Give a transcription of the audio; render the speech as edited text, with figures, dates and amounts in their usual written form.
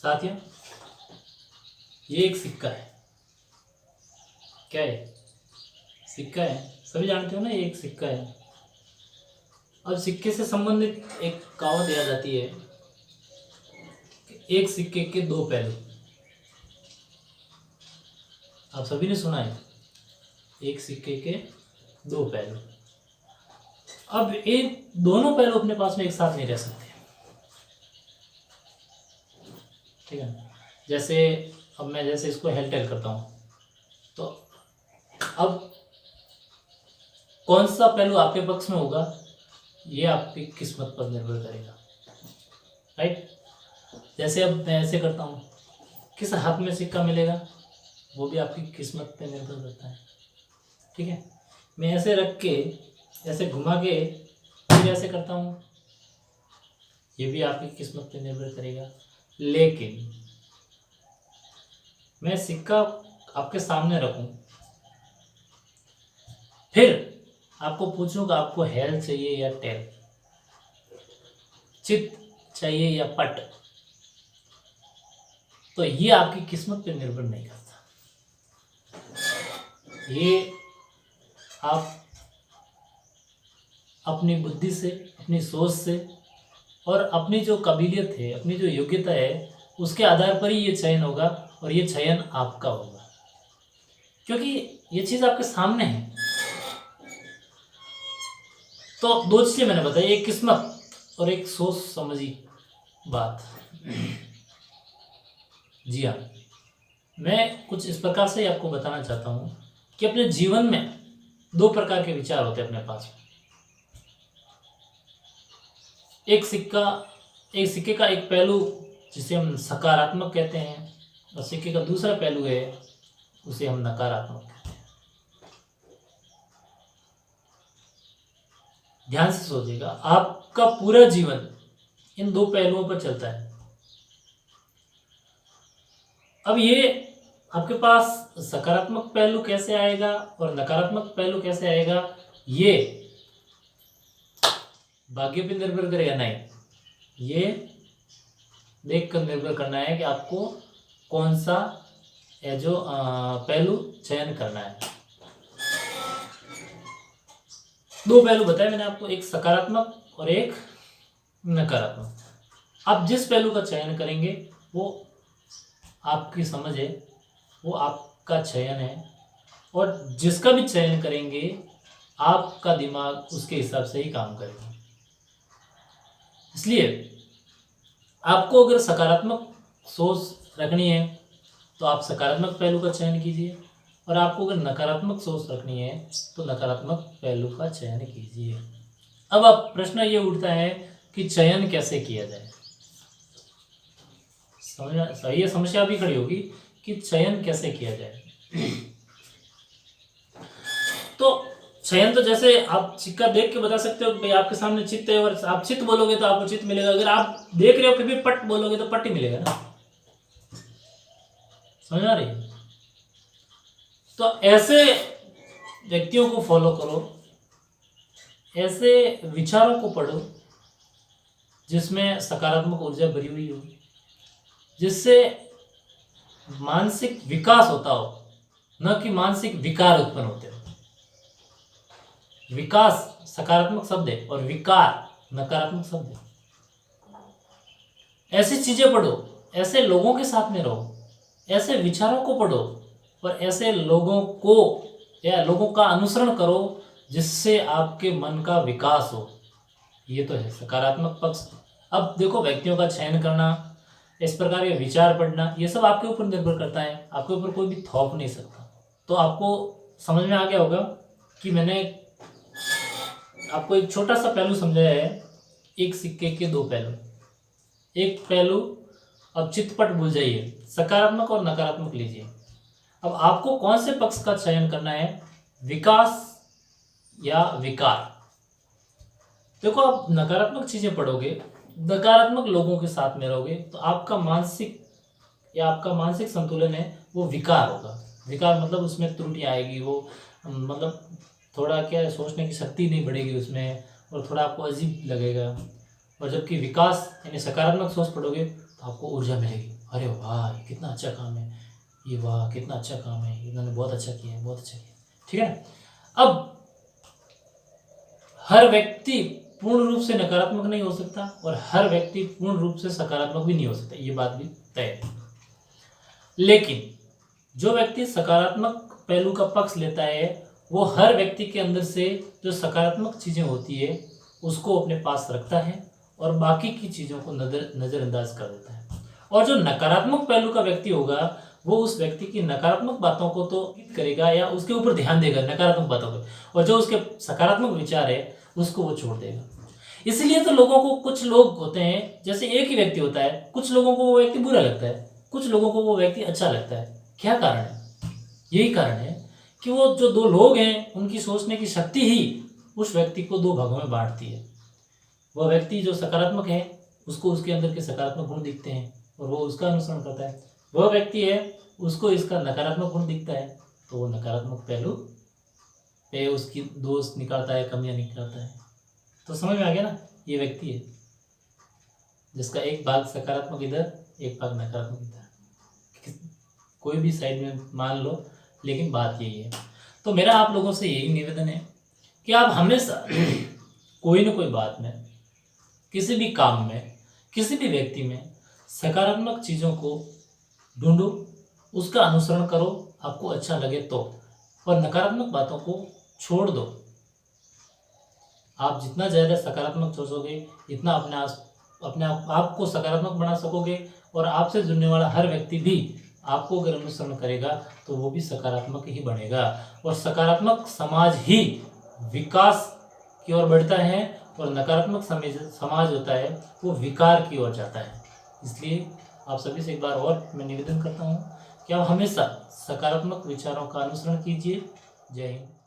साथियों, ये एक सिक्का है। क्या है? सिक्का है। सभी जानते हो ना, ये एक सिक्का है। अब सिक्के से संबंधित एक कहावत याद आती है कि एक सिक्के के दो पहलू। आप सभी ने सुना है, एक सिक्के के दो पहलू। अब ये दोनों पहलू अपने पास में एक साथ नहीं रह सकते, ठीक है। जैसे अब मैं इसको हेल टेल करता हूँ, तो अब कौन सा पहलू आपके पक्ष में होगा, ये आपकी किस्मत पर निर्भर करेगा, राइट। जैसे अब मैं ऐसे करता हूँ, किस हाथ में सिक्का मिलेगा वो भी आपकी किस्मत पर निर्भर करता है, ठीक है। मैं ऐसे रख के, ऐसे घुमा के फिर ऐसे करता हूँ, ये भी आपकी किस्मत पर निर्भर करेगा। लेकिन मैं सिक्का आपके सामने रखूं, फिर आपको पूछूंगा आपको हेल चाहिए या टेल, चित चाहिए या पट, तो ये आपकी किस्मत पे निर्भर नहीं करता। ये आप अपनी बुद्धि से, अपनी सोच से और अपनी जो काबिलियत है, अपनी जो योग्यता है, उसके आधार पर ही ये चयन होगा और ये चयन आपका होगा, क्योंकि ये चीज़ आपके सामने है। तो दो चीज़ें मैंने बताई, एक किस्मत और एक सोच समझी बात। जी हाँ, मैं कुछ इस प्रकार से आपको बताना चाहता हूँ कि अपने जीवन में दो प्रकार के विचार होते हैं अपने पास। एक सिक्के का एक पहलू जिसे हम सकारात्मक कहते हैं, और सिक्के का दूसरा पहलू है उसे हम नकारात्मक कहते हैं। ध्यान से सोचिएगा, आपका पूरा जीवन इन दो पहलुओं पर चलता है। अब ये आपके पास सकारात्मक पहलू कैसे आएगा और नकारात्मक पहलू कैसे आएगा, ये भाग्य पे निर्भर करेगा नहीं, ये देख कर निर्भर करना है कि आपको कौन सा जो पहलू चयन करना है। दो पहलू बताए मैंने आपको, एक सकारात्मक और एक नकारात्मक। आप जिस पहलू का चयन करेंगे वो आपकी समझ है, वो आपका चयन है, और जिसका भी चयन करेंगे आपका दिमाग उसके हिसाब से ही काम करेगा। इसलिए आपको अगर सकारात्मक सोच रखनी है तो आप सकारात्मक पहलू का चयन कीजिए, और आपको अगर नकारात्मक सोच रखनी है तो नकारात्मक पहलू का चयन कीजिए। अब आप प्रश्न ये उठता है कि चयन कैसे किया जाए। सही समस्या भी खड़ी होगी कि चयन कैसे किया जाए। तो चयन तो जैसे आप सिक्का देख के बता सकते हो कि भाई आपके सामने चित्त है, और आप चित्त बोलोगे तो आपको चित्त मिलेगा। अगर आप देख रहे हो फिर भी पट बोलोगे तो पट ही मिलेगा ना। समझ आ रही है? तो ऐसे व्यक्तियों को फॉलो करो, ऐसे विचारों को पढ़ो जिसमें सकारात्मक ऊर्जा भरी हुई हो, जिससे मानसिक विकास होता हो, न कि मानसिक विकार उत्पन्न होते हो। विकास सकारात्मक शब्द है और विकार नकारात्मक शब्द है। ऐसी चीजें पढ़ो, ऐसे लोगों के साथ में रहो, ऐसे विचारों को पढ़ो और ऐसे लोगों को या लोगों का अनुसरण करो जिससे आपके मन का विकास हो। ये तो है सकारात्मक पक्ष। अब देखो, व्यक्तियों का चयन करना, इस प्रकार के विचार पढ़ना, ये सब आपके ऊपर निर्भर करता है, आपके ऊपर कोई भी थोप नहीं सकता। तो आपको समझ में आ गया होगा कि मैंने आपको एक छोटा सा पहलू समझाया है, एक सिक्के के दो पहलू। एक पहलू अब चितपट भूल जाइए, सकारात्मक और नकारात्मक लीजिए। अब आपको कौन से पक्ष का चयन करना है, विकास या विकार। देखो, आप नकारात्मक चीजें पढ़ोगे, नकारात्मक लोगों के साथ में रहोगे, तो आपका मानसिक संतुलन है वो विकार होगा। विकार मतलब उसमें त्रुटि आएगी, वो मतलब थोड़ा क्या है, सोचने की शक्ति नहीं बढ़ेगी उसमें, और थोड़ा आपको अजीब लगेगा। और जबकि विकास यानी सकारात्मक सोच पढ़ोगे तो आपको ऊर्जा मिलेगी, अरे वाह ये कितना अच्छा काम है, ये वाह कितना अच्छा काम है, इन्होंने बहुत अच्छा किया है, बहुत अच्छा किया है। ठीक है ना। अब हर व्यक्ति पूर्ण रूप से नकारात्मक नहीं हो सकता और हर व्यक्ति पूर्ण रूप से सकारात्मक भी नहीं हो सकता, ये बात भी तय है। लेकिन जो व्यक्ति सकारात्मक पहलू का पक्ष लेता है वो हर व्यक्ति के अंदर से जो सकारात्मक चीज़ें होती है उसको अपने पास रखता है और बाकी की चीज़ों को नज़रअंदाज कर देता है। और जो नकारात्मक पहलू का व्यक्ति होगा वो उस व्यक्ति की नकारात्मक बातों को तो करेगा या उसके ऊपर ध्यान देगा नकारात्मक बातों पर, और जो उसके सकारात्मक विचार है उसको वो छोड़ देगा। इसलिए तो लोगों को, कुछ लोग होते हैं जैसे एक ही व्यक्ति होता है, कुछ लोगों को वो व्यक्ति बुरा लगता है, कुछ लोगों को वो व्यक्ति अच्छा लगता है। क्या कारण है? यही कारण है कि वो जो दो लोग हैं उनकी सोचने की शक्ति ही उस व्यक्ति को दो भागों में बांटती है। वह व्यक्ति जो सकारात्मक है उसको उसके अंदर के सकारात्मक गुण दिखते हैं और वो उसका अनुसरण करता है। वह व्यक्ति है उसको इसका नकारात्मक गुण दिखता है तो वो नकारात्मक पहलू पे उसकी दोष निकालता है, कमियां निकालता है। तो समझ में आ गया ना, ये व्यक्ति है जिसका एक भाग सकारात्मक इधर, एक भाग नकारात्मक इधर, कोई भी साइड में मान लो, लेकिन बात यही है। तो मेरा आप लोगों से यही निवेदन है कि आप हमेशा कोई ना कोई बात में, किसी भी काम में, किसी भी व्यक्ति में सकारात्मक चीज़ों को ढूंढो, उसका अनुसरण करो, आपको अच्छा लगे तो, और नकारात्मक बातों को छोड़ दो। आप जितना ज़्यादा सकारात्मक सोचोगे इतना अपने आप को सकारात्मक बना सकोगे और आपसे जुड़ने वाला हर व्यक्ति भी आपको अगर अनुसरण करेगा तो वो भी सकारात्मक ही बनेगा और सकारात्मक समाज ही विकास की ओर बढ़ता है और नकारात्मक समाज होता है वो विकार की ओर जाता है। इसलिए आप सभी से एक बार और मैं निवेदन करता हूँ कि आप हमेशा सकारात्मक विचारों का अनुसरण कीजिए। जय हिंद।